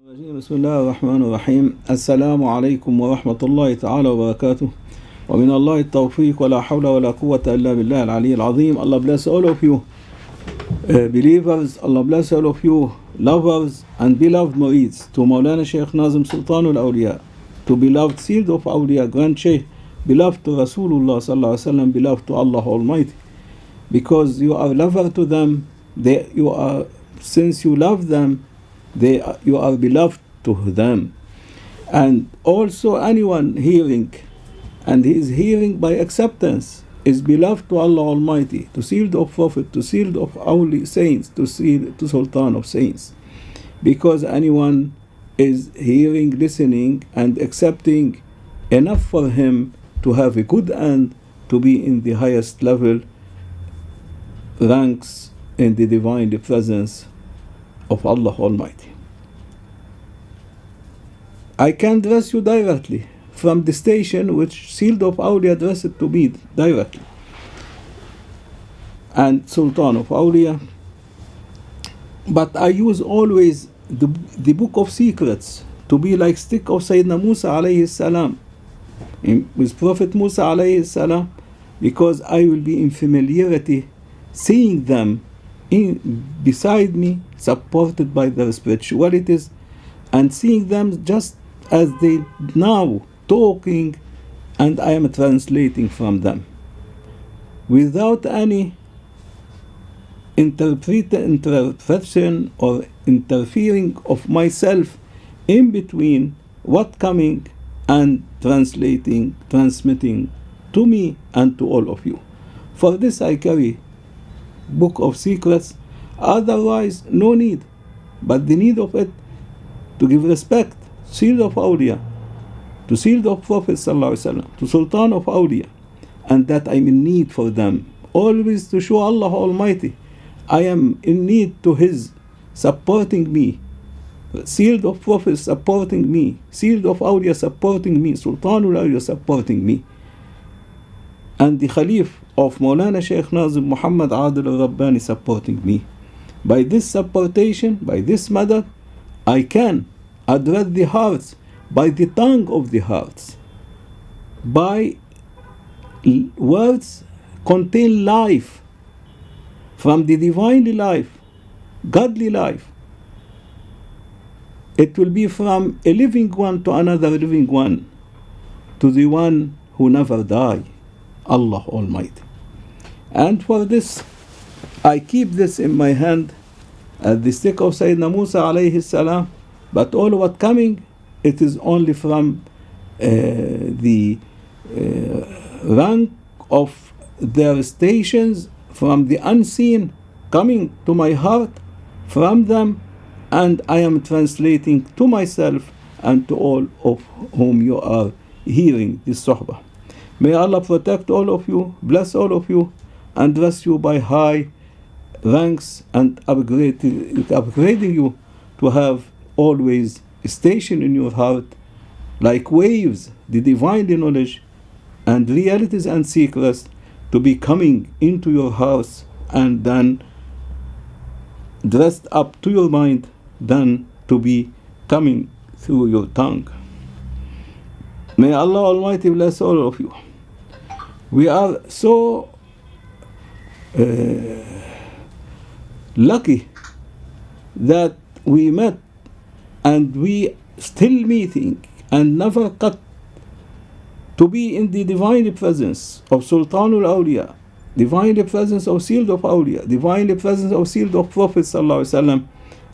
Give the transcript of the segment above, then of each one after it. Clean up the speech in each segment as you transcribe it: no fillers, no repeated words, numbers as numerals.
بسم الله الرحمن الرحيم. السلام عليكم ورحمة الله تعالى وبركاته. ومن الله التوفيق ولا حول ولا قوة إلا بالله العلي العظيم. Allah bless all of you believers. Allah bless all of you lovers and beloved murids to Maulana Shaykh Nazim Sultan al-Awliya, to beloved Seed of Awliya, Grand Shaykh, beloved to Rasulullah sallallahu alaihi wasallam, beloved to Allah Almighty. Because you are lover to them, since you love them, you are beloved to them. And also anyone hearing, and he is hearing by acceptance, is beloved to Allah Almighty, to Seed of Prophet, to Seed of Awli Saints, to Sultan of Saints. Because anyone is hearing, listening and accepting enough for him to have a good end, to be in the highest level ranks in the divine presence of Allah Almighty. I can address you directly from the station which Seed of Awliya addressed to me directly, and Sultan of Awliya, but I use always the book of secrets to be like stick of Sayyidina Musa alayhi salam, with Prophet Musa alayhi salam, because I will be in familiarity seeing them beside me, supported by their spiritualities, and seeing them just as they now talking, and I am translating from them without any interpretation or interfering of myself in between what coming and transmitting to me and to all of you. For this I carry book of secrets, otherwise no need, but the need of it to give respect, Seed of Awliya, to Seed of Prophet sallallahu alaihi wasallam, to Sultan of Awliya, and that I'm in need for them, always to show Allah Almighty I am in need to His supporting me, Seed of Prophet supporting me, Seed of Awliya supporting me, Sultan al-Awliya supporting me, and the Khalif of Maulana Shaykh Nazim Muhammad Adil al-Rabbani supporting me. By this supportation, by this method, I can address the hearts by the tongue of the hearts, by words contain life from the divinely life, godly life. It will be from a living one to another living one, to the one who never die, Allah Almighty. And for this, I keep this in my hand as the stick of Sayyidina Musa alayhi salam, but all what coming, it is only from the rank of their stations, from the unseen, coming to my heart from them, and I am translating to myself and to all of whom you are hearing this sohbah. May Allah protect all of you, bless all of you, and bless you by high ranks, and upgrading you to have always a station in your heart, like waves, the divine knowledge and realities and secrets to be coming into your house, and then dressed up to your mind, then to be coming through your tongue. May Allah Almighty bless all of you. We are so lucky that we met, and we still meeting, and never cut, to be in the divine presence of Sultan al-Awliya, divine presence of Seed of Awliya, divine presence of Seed of Prophet sallallahu alaihi wasallam,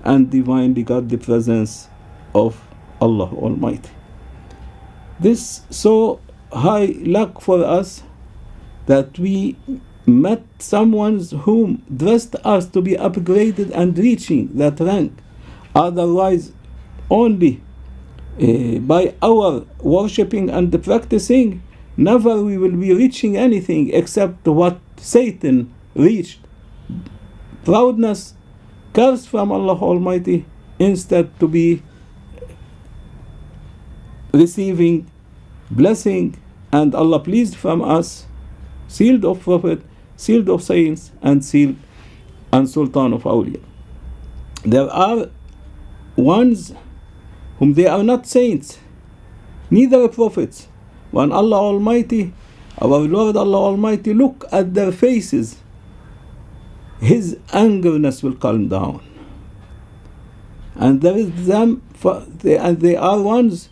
and divinely godly presence of Allah Almighty. This so high luck for us that we met someone whom dressed us to be upgraded and reaching that rank. Otherwise, only by our worshipping and practicing, never we will be reaching anything except what Satan reached. Proudness, curse from Allah Almighty, instead to be receiving blessing and Allah pleased from us, Sealed of Prophet, Sealed of Saints, and Sealed and Sultan of Awliya. There are ones whom they are not saints, neither prophets. When Allah Almighty, our Lord Allah Almighty, look at their faces, His angerness will calm down. And there is them, and they are ones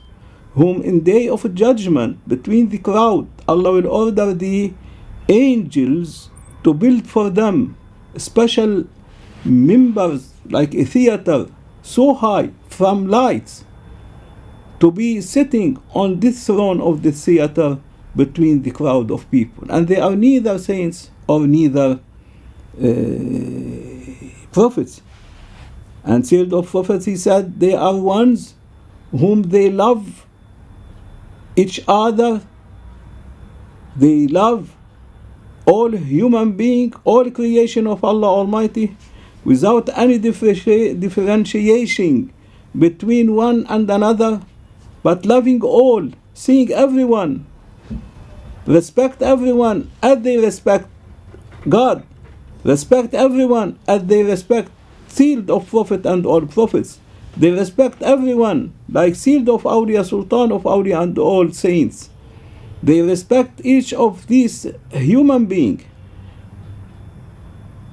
whom in day of judgment between the crowd, Allah will order the angels to build for them special members like a theater so high from lights, to be sitting on this throne of the theater between the crowd of people. And they are neither saints or neither prophets. And sealed of prophets, he said, they are ones whom they love each other. They love all human being, all creation of Allah Almighty, without any differentiation between one and another, but loving all, seeing everyone, respect everyone as they respect God, respect everyone as they respect sealed of Prophet and all prophets. They respect everyone like sealed of Awliya, Sultan of Awliya and all saints. They respect each of these human beings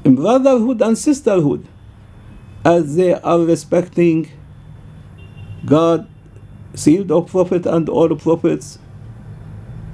in brotherhood and sisterhood as they are respecting God, sealed of Prophet and all prophets,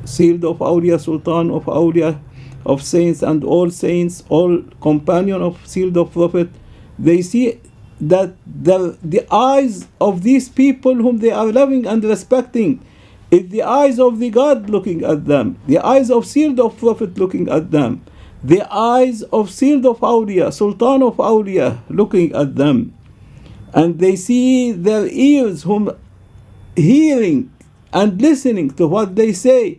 sealed of Awliya, Sultan of Awliya, of saints and all saints, all companion of sealed of Prophet. They see that the eyes of these people whom they are loving and respecting is the eyes of the God looking at them, the eyes of sealed of Prophet looking at them, the eyes of sealed of Awliya, Sultan of Awliya looking at them. And they see their ears whom hearing and listening to what they say,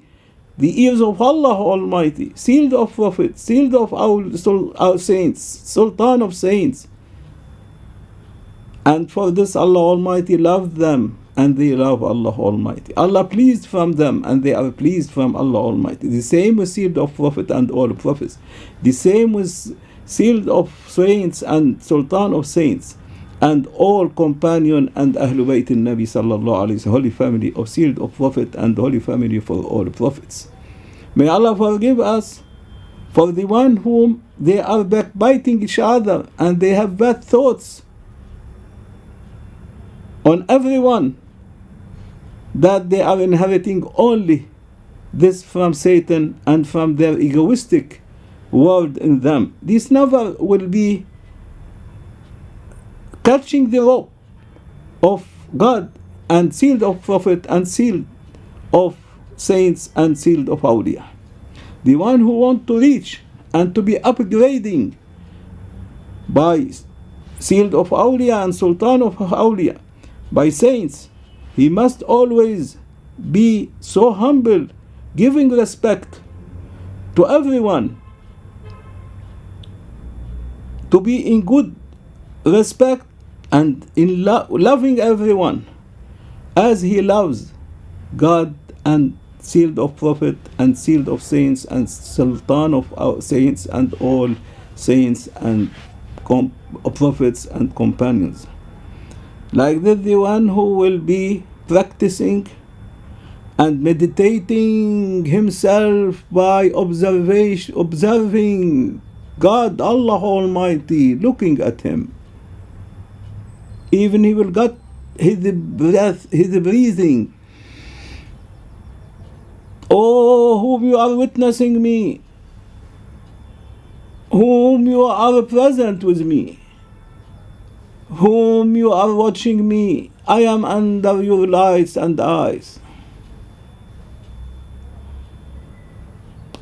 the ears of Allah Almighty, sealed of Prophet, sealed of our saints, Sultan of saints. And for this Allah Almighty loved them and they love Allah Almighty. Allah pleased from them and they are pleased from Allah Almighty. The same with sealed of Prophet and all prophets. The same with sealed of saints and Sultan of saints and all companion and Ahlul Bayt al-Nabi sallallahu alayhi wa, holy family of sealed of Prophet and holy family for all prophets. May Allah forgive us for the one whom they are backbiting each other and they have bad thoughts on everyone, that they are inheriting only this from Satan and from their egoistic word in them. This never will be catching the rope of God and sealed of Prophet and sealed of saints and sealed of Awliya. The one who want to reach and to be upgrading by sealed of Awliya and Sultan of Awliya, by saints, he must always be so humble, giving respect to everyone, to be in good respect and in loving everyone as he loves God and sealed of Prophet and sealed of saints and Sultan of saints and all saints and prophets and companions. Like this, the one who will be practicing and meditating himself by observing God, Allah Almighty, looking at him. Even he will get his breath, his breathing. Oh, whom you are witnessing me, whom you are present with me, whom you are watching me, I am under your lights and eyes.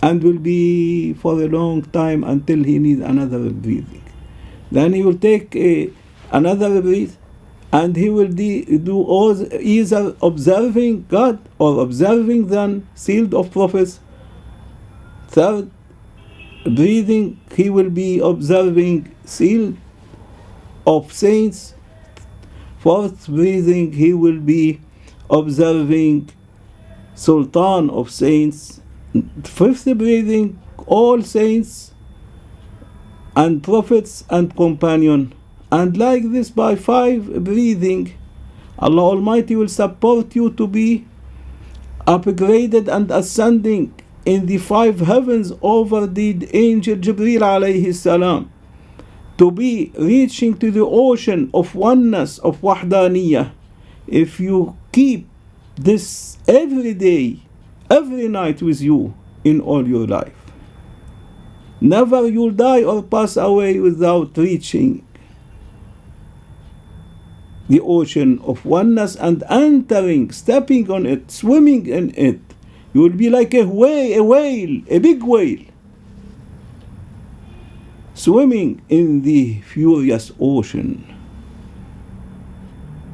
And will be for a long time until he needs another breathing. Then he will take another breath and he will do all, either observing God or observing them, sealed of prophets. Third breathing, he will be observing sealed of saints. Fourth breathing, he will be observing Sultan of saints. Fifth breathing, all saints and prophets and companion. And like this, by five breathing, Allah Almighty will support you to be upgraded and ascending in the 5 heavens over the angel Jibreel alayhi salam, to be reaching to the ocean of oneness, of wahdaniyah. If you keep this every day, every night with you in all your life, never you'll die or pass away without reaching the ocean of oneness and entering, stepping on it, swimming in it. You will be like a whale, a big whale, swimming in the furious ocean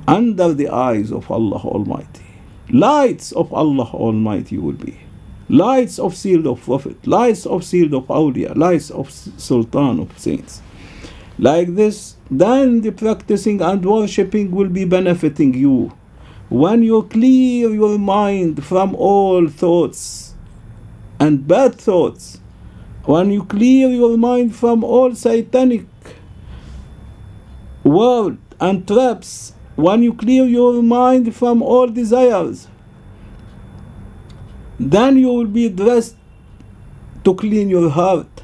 under the eyes of Allah Almighty. Lights of Allah Almighty will be. Lights of sealed of Prophet, lights of sealed of Awliya, lights of Sultan of Saints. Like this, then the practicing and worshipping will be benefiting you. When you clear your mind from all thoughts and bad thoughts, when you clear your mind from all satanic word and traps, when you clear your mind from all desires, then you will be dressed to clean your heart,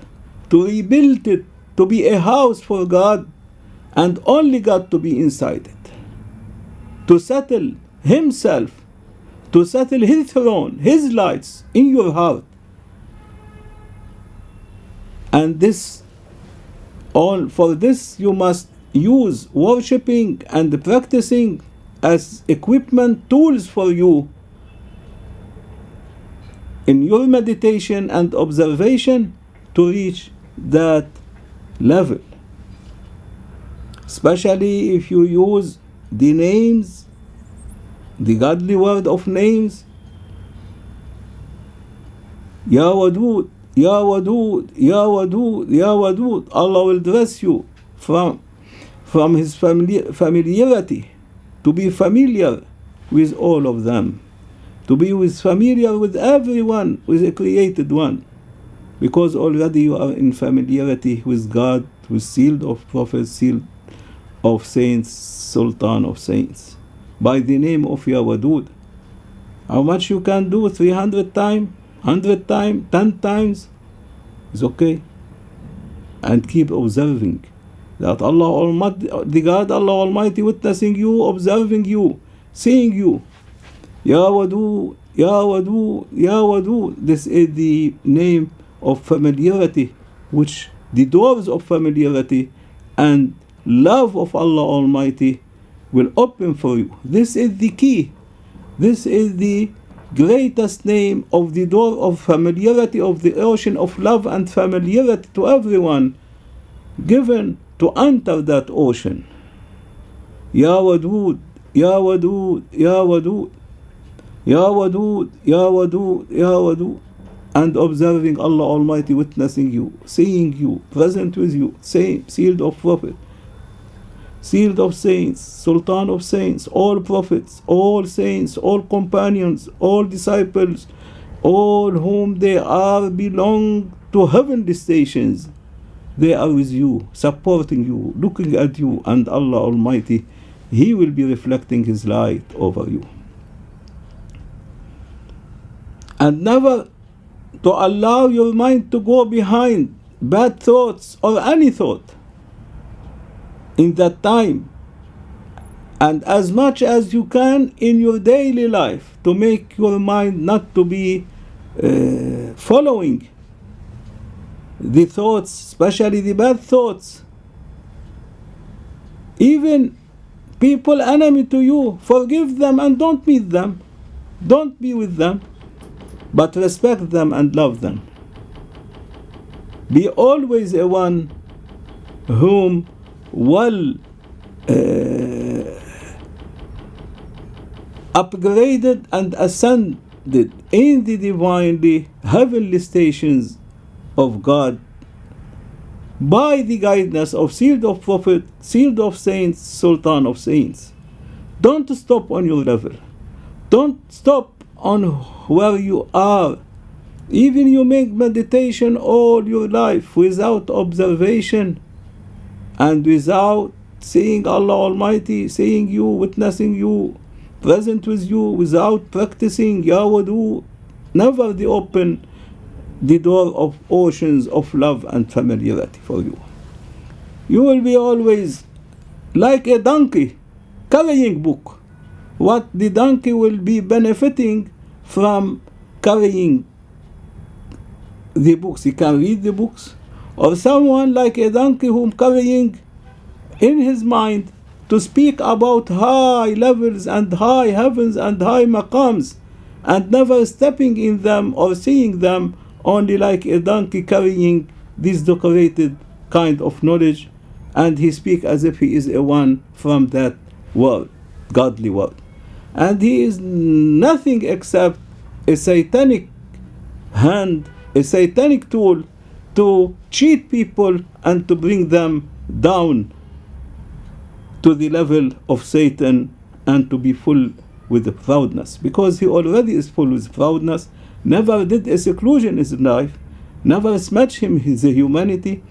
to rebuild it, to be a house for God, and only God to be inside it, to settle Himself, to settle His throne, His lights in your heart. And this, all for this you must use worshipping and practicing as equipment, tools for you in your meditation and observation to reach that level. Especially if you use the names, the godly word of names, Ya Wadud, Ya Wadud, Ya Wadud, Ya Wadud. Allah will dress you from His familiarity, to be familiar with all of them, to be familiar with everyone, with a created one, because already you are in familiarity with God, with sealed of prophets, sealed of saints, Sultan of saints, by the name of Ya Wadud. How much you can do? 300 times, 100 times, 10 times is okay. And keep observing that Allah Almighty, the God Allah Almighty, witnessing you, observing you, seeing you. Ya Wadud, Ya Wadud, Ya Wadud. This is the name of familiarity, which the doors of familiarity and love of Allah Almighty will open for you. This is the key. This is the greatest name of the door of familiarity, of the ocean of love and familiarity to everyone, given to enter that ocean. Ya Wadud, Ya Wadud, Ya Wadud, Ya Wadud, Ya Wadud, Ya Wadud. And observing Allah Almighty, witnessing you, seeing you, present with you, same, sealed of Prophet, sealed of saints, Sultan of saints, all prophets, all saints, all companions, all disciples, all whom they are belong to heavenly stations. They are with you, supporting you, looking at you, and Allah Almighty, He will be reflecting His light over you. And never to allow your mind to go behind bad thoughts or any thought in that time. And as much as you can in your daily life, to make your mind not to be following the thoughts, especially the bad thoughts. Even people enemy to you, forgive them and don't meet them. Don't be with them, but respect them and love them. Be always a one whom well upgraded and ascended in the divinely heavenly stations of God by the guidance of sealed of prophet, sealed of saints, Sultan of saints. Don't stop on your level. Don't stop on where you are. Even you make meditation all your life without observation and without seeing Allah Almighty, seeing you, witnessing you, present with you, without practicing Ya Wadud, never they open the door of oceans of love and familiarity for you. You will be always like a donkey carrying book. What the donkey will be benefiting from carrying the books. He can read the books. Or someone like a donkey whom carrying in his mind to speak about high levels and high heavens and high maqams, and never stepping in them or seeing them, only like a donkey carrying this decorated kind of knowledge, and he speak as if he is a one from that world, godly world. And he is nothing except a satanic hand, a satanic tool to cheat people and to bring them down to the level of Satan and to be full with proudness, because he already is full with proudness, never did a seclusion in his life, never smashed him his humanity,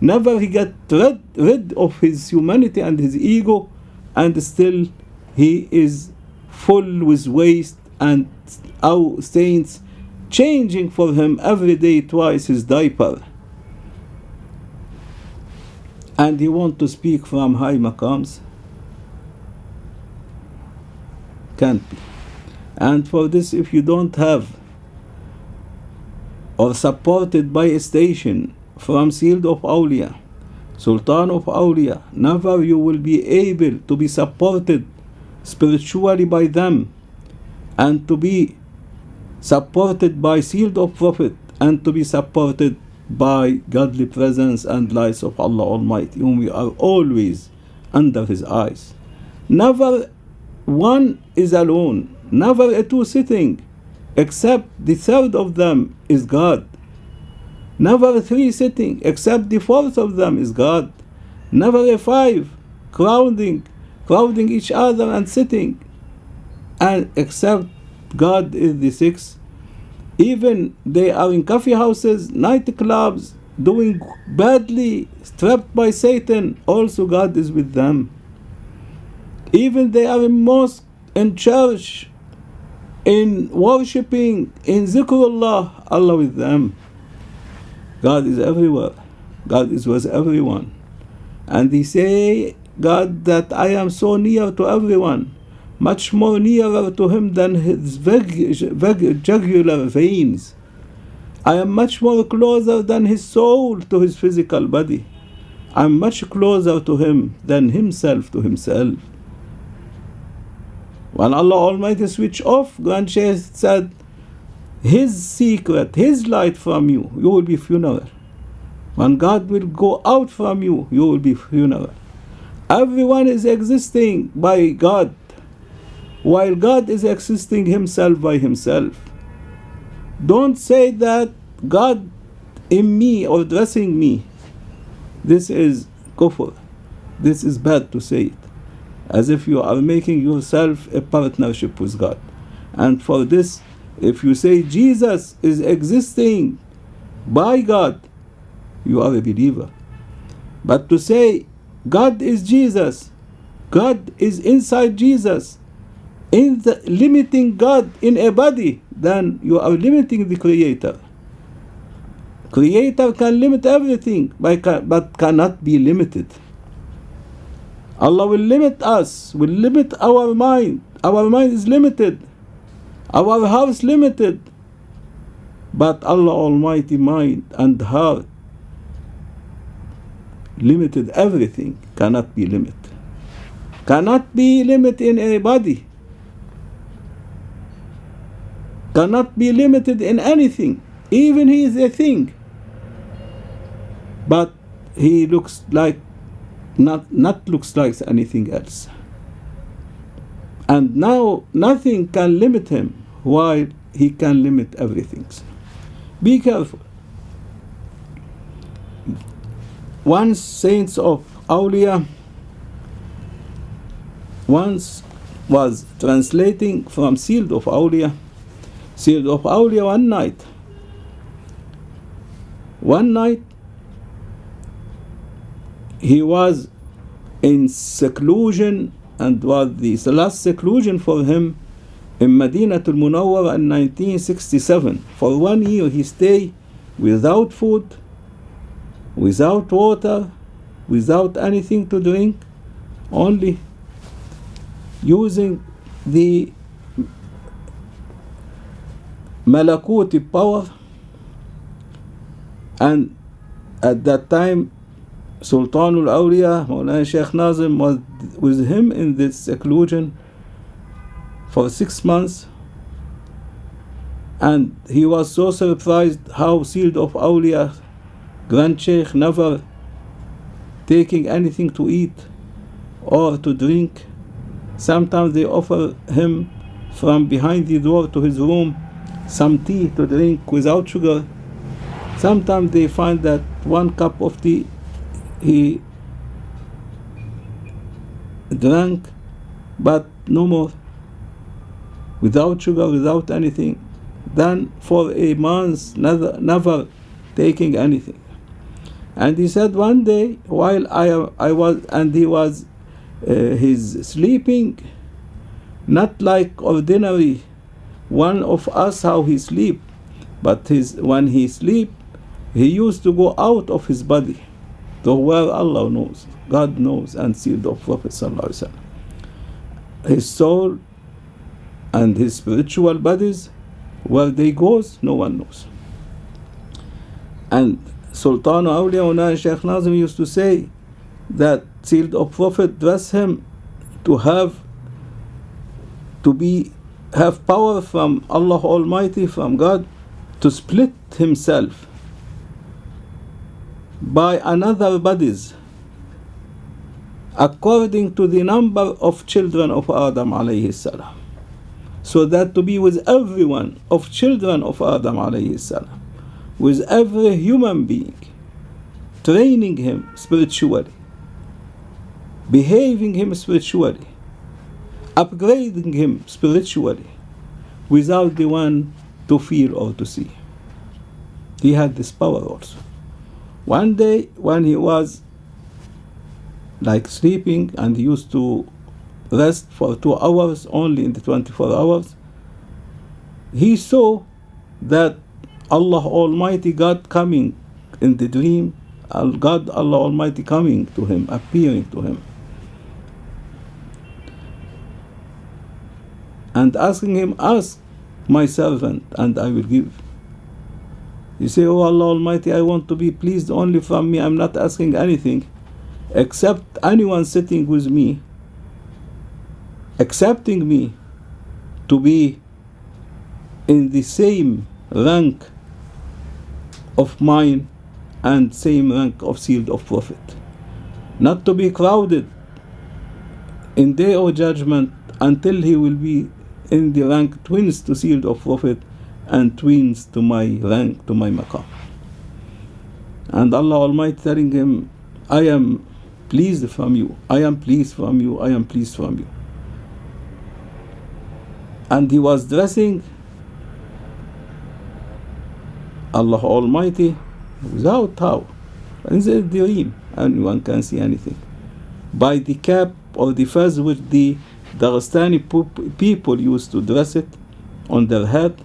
never he got rid of his humanity and his ego, and still he is full with waste, and our saints changing for him every day twice his diaper. And he want to speak from high maqams? Can't be. And for this, if you don't have or supported by a station from Sealed of Awliya, Sultan of Awliya, never you will be able to be supported spiritually by them, and to be supported by Sealed of Prophet, and to be supported by godly presence and lights of Allah Almighty, whom we are always under his eyes. Never one is alone, never a two sitting, except the third of them is God. Never three sitting, except the fourth of them is God. Never a five crowding each other and sitting, and except God is the sixth. Even they are in coffee houses, nightclubs, doing badly, trapped by Satan, also God is with them. Even they are in mosque, in church, in worshipping, in zikrullah, Allah with them. God is everywhere. God is with everyone. And they say, God, that I am so near to everyone, much more nearer to him than his jugular veins. I am much more closer than his soul to his physical body. I am much closer to him than himself to himself. When Allah Almighty switch off, Grand Shaykh said, his secret, his light from you, you will be funeral. When God will go out from you, you will be funeral. Everyone is existing by God, while God is existing himself by himself. Don't say that God in me or dressing me. This is kufr. This is bad to say it, as if you are making yourself a partnership with God. And for this, if you say Jesus is existing by God, you are a believer. But to say God is Jesus, God is inside Jesus, in the limiting God in a body, then you are limiting the Creator. Creator can limit everything, but cannot be limited. Allah will limit us, will limit our mind. Our mind is limited. Our heart is limited. But Allah Almighty mind and heart, limited everything, cannot be limited. Cannot be limited in a body. Cannot be limited in anything. Even he is a thing. But he looks like not looks like anything else. And now nothing can limit him, while he can limit everything. Be careful. One saint of Awliya once was translating from Sealed of Awliya. Sealed of Awliya one night he was in seclusion, and was the last seclusion for him in Madinatul Munawwara in 1967. For 1 year he stayed without food, without water, without anything to drink, only using the malakuti power. And at that time, Sultanul Awliya, Mawlana Sheikh Nazim, was with him in this seclusion for 6 months. And he was so surprised how Sealed of Awliya, Grand Sheikh, never taking anything to eat or to drink. Sometimes they offer him from behind the door to his room some tea to drink without sugar. Sometimes they find that 1 cup of tea he drank, but no more, without sugar, without anything. Then for a month, never taking anything. And he said one day, while I was, and he was he's sleeping, not like ordinary one of us how he sleep, but when he sleep, he used to go out of his body to where Allah knows, God knows, and Sealed of Prophet Sallallahu Alaihi Wasallam. His soul and his spiritual bodies, where they goes, no one knows. And Sultan Awliya Mawlana Sheikh Nazim used to say that Sealed of Prophet dressed him to have power from Allah Almighty, from God, to split himself by another bodies according to the number of children of Adam alayhi salam, so that to be with everyone of children of Adam alayhi salam, with every human being, training him spiritually, behaving him spiritually, upgrading him spiritually, without the one to feel or to see. He had this power also. One day when he was like sleeping, and he used to rest for 2 hours only in the 24 hours, he saw that Allah Almighty, God coming in the dream, God Allah Almighty coming to him, appearing to him, and asking him, ask my servant and I will give. You say, oh Allah Almighty, I want to be pleased only from me. I'm not asking anything except anyone sitting with me, accepting me to be in the same rank of mine and same rank of Sealed of Prophet. Not to be crowded in day of judgment until he will be in the rank twins to Sealed of Prophet and twins to my rank, to my maqam. And Allah Almighty telling him, I am pleased from you, I am pleased from you, I am pleased from you. And he was dressing Allah Almighty without how, in the dream, anyone can see anything, by the cap or the fez which the Dagestani people used to dress it on their head,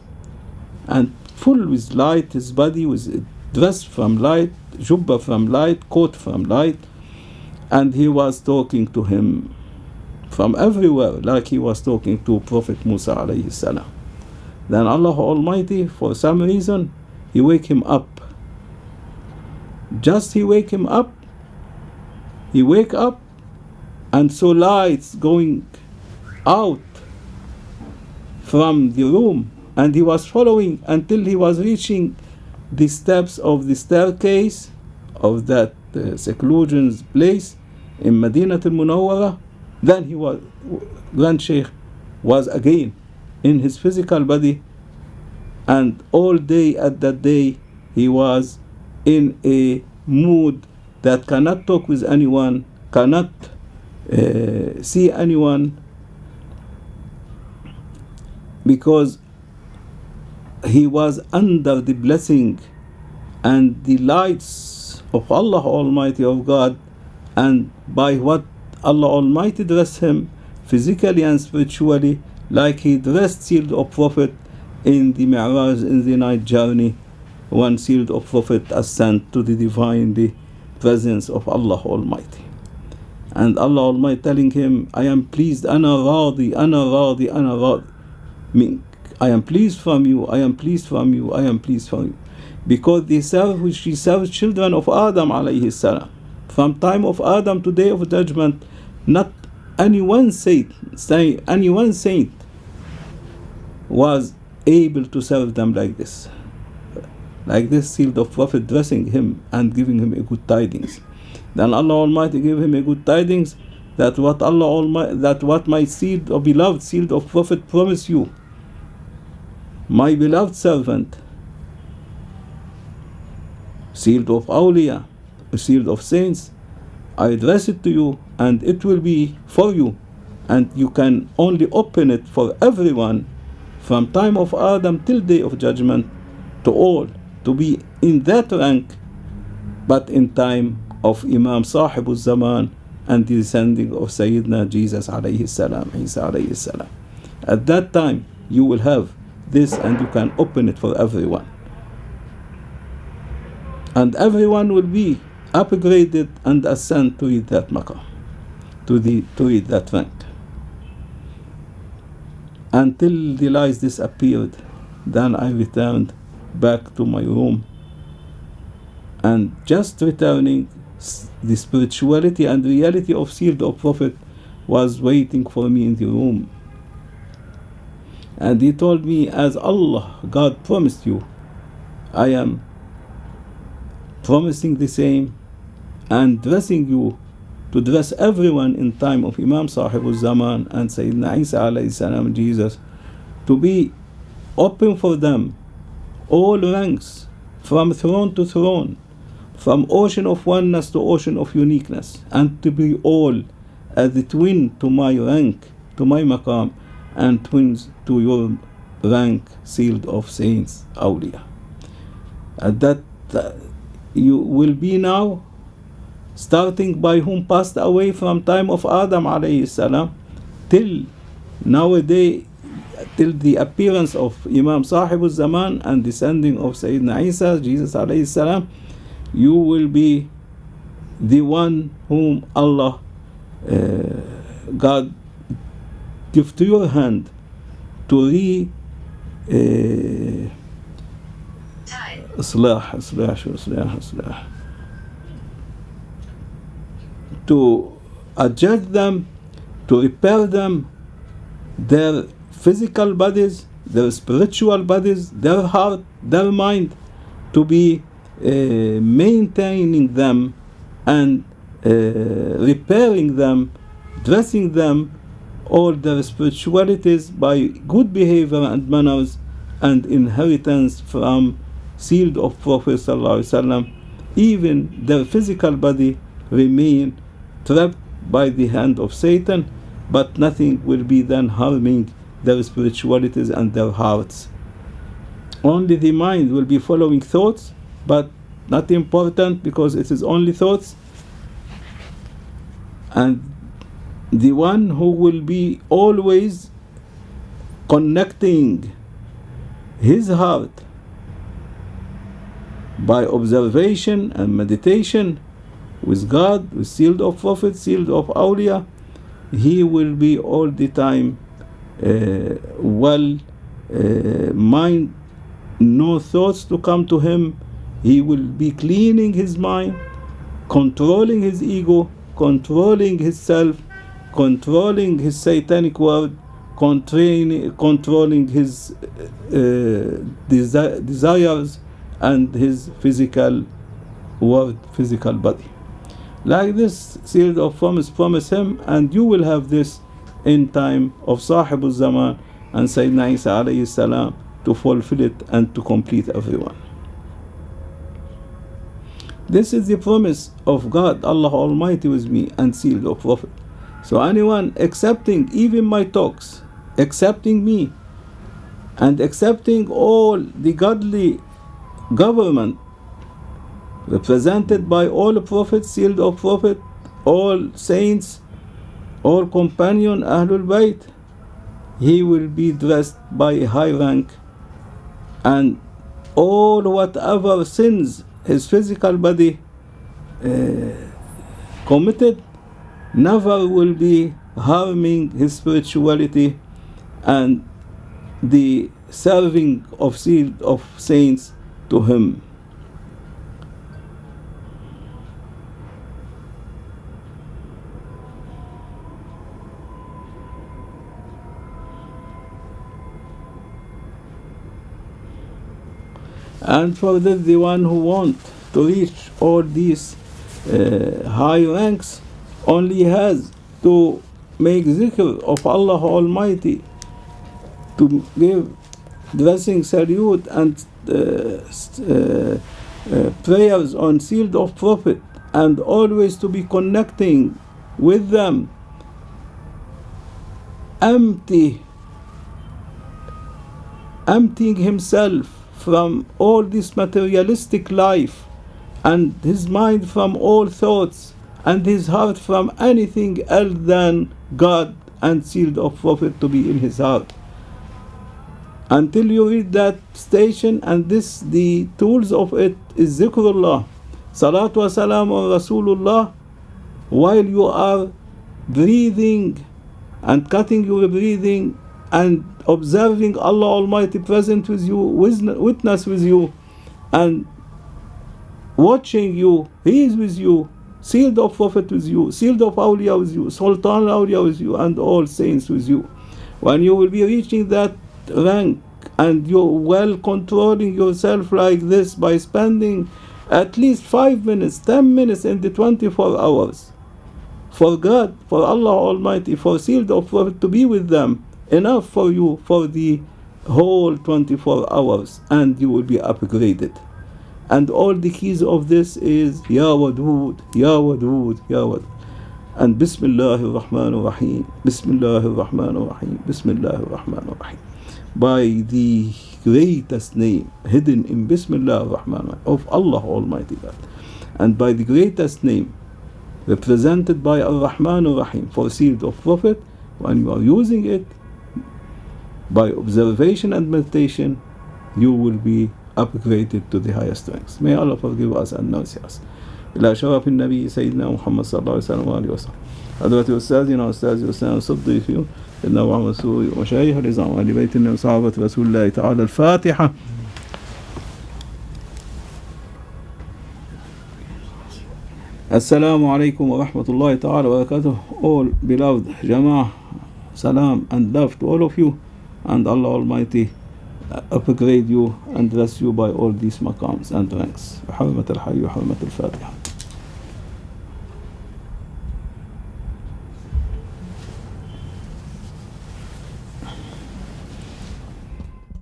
and full with light, his body was dressed from light, jubba from light, coat from light, and he was talking to him from everywhere, like he was talking to Prophet Musa alayhi salam. Then Allah Almighty, for some reason, he wake him up. Just he wake him up, he wake up, and saw lights going out from the room, and he was following until he was reaching the steps of the staircase of that seclusion's place in Madinatul Munawwara. Then he was, Grand Sheikh was again in his physical body, and all day at that day he was in a mood that cannot talk with anyone, cannot see anyone, because he was under the blessing and the lights of Allah Almighty, of God, and by what Allah Almighty dressed him physically and spiritually like he dressed sealed of Prophet in the Mi'raj, in the night journey, when sealed of Prophet ascend to the divine presence of Allah Almighty. And Allah Almighty telling him, I am pleased, Ana Radi, Ana Radi, Ana Radi. Meaning, I am pleased from you, I am pleased from you, I am pleased from you. Because she serves children of Adam alayhi salam. From time of Adam to day of judgment, not any one saint was able to serve them like this. Like this sealed of Prophet dressing him and giving him a good tidings. Then Allah Almighty gave him a good tidings that what my sealed or beloved sealed of Prophet promised you, my beloved servant, sealed of awliya, sealed of saints, I address it to you, and it will be for you, and you can only open it for everyone from time of Adam till day of judgment, to all to be in that rank, but in time of Imam Sahibul Zaman and the descending of Sayyidina Jesus alayhi salam, Isa alayhi salam. At that time you will have this, and you can open it for everyone, and everyone will be upgraded and ascend to read that maqam, to read that rank, until the lies disappeared. Then I returned back to my room, and just returning, the spirituality and reality of sealed of Prophet was waiting for me in the room. And he told me, as Allah, God promised you, I am promising the same and dressing you to dress everyone in time of Imam Sahibul Zaman and Sayyidina Isa alayhi salam, Jesus, to be open for them all ranks, from throne to throne, from ocean of oneness to ocean of uniqueness, and to be all as the twin to my rank, to my maqam, and twins to your rank, sealed of saints, awliya. At that you will be now, starting by whom passed away from time of Adam alayhi salam till nowadays, till the appearance of Imam Sahibul Zaman and descending of Sayyidina Isa, Jesus alayhi salam. You will be the one whom Allah, God, give to your hand to to adjust them, to repair them, their physical bodies, their spiritual bodies, their heart, their mind, to be maintaining them and repairing them, dressing them, all their spiritualities by good behavior and manners and inheritance from sealed of Prophet ﷺ. Even their physical body remain trapped by the hand of Satan, but nothing will be then harming their spiritualities and their hearts. Only the mind will be following thoughts, but not important, because it is only thoughts. And the one who will be always connecting his heart by observation and meditation with God, with sealed of Prophet, sealed of awliya, he will be all the time mind, no thoughts to come to him. He will be cleaning his mind, controlling his ego, controlling his self, controlling his satanic word, controlling his desires and his physical word, physical body. Like this, sealed of promise him, and you will have this in time of Sahibul Zaman and Sayyidina Isa alayhi salam, to fulfill it and to complete everyone. This is the promise of God, Allah Almighty, with me and sealed of Prophet. So anyone accepting even my talks, accepting me, and accepting all the godly government represented by all prophets, sealed of Prophet, all saints, or companion Ahlul Bayt, he will be dressed by a high rank, and all whatever sins his physical body committed never will be harming his spirituality and the serving of seed of saints to him. And for this, the one who want to reach all these high ranks only has to make zikr of Allah Almighty, to give dressing salute and prayers on sealed of Prophet, and always to be connecting with them, emptying himself from all this materialistic life, and his mind from all thoughts, and his heart from anything else than God and sealed of Prophet to be in his heart. Until you reach that station, and this, the tools of it is zikrullah, salatu wa salam on Rasulullah, while you are breathing and cutting your breathing and observing Allah Almighty present with you, witness with you, and watching you. He is with you, sealed of Prophet with you, sealed of Awliya with you, Sultan Awliya with you, and all saints with you. When you will be reaching that rank, and you're well controlling yourself like this by spending at least 5 minutes, 10 minutes in the 24 hours for God, for Allah Almighty, for sealed of Prophet to be with them, enough for you for the whole 24 hours, and you will be upgraded. And all the keys of this is Ya Wadud, Ya Wadud, Ya Wadud. And Bismillahir Rahmanir Rahim, Bismillahir Rahmanir Rahim, Bismillahir Rahmanir Rahim. By the greatest name hidden in Bismillahir Rahmanir Rahim of Allah Almighty God, and by the greatest name represented by Ar-Rahman Ar-Rahim for sealed of Prophet, when you are using it by observation and meditation, you will be upgraded to the highest ranks. May Allah forgive us and mercy us. إلى شرف النبي سيدنا محمد صلى الله عليه وسلم وآله وسلم. حضرة أستاذنا وأستاذ أستاذ صديق سيدنا محمد سوري ومشايخ العظام وآل بيت النبي وصحابة رسول الله تعالى. الفاتحة. Assalamu alaikum wa rahmatullahi ta'ala wa barakatuh. All beloved Jama'ah, salam and love to all of you, and Allah Almighty upgrade you and bless you by all these maqams and ranks. بحرمة الحي وحرمة الفاتحة.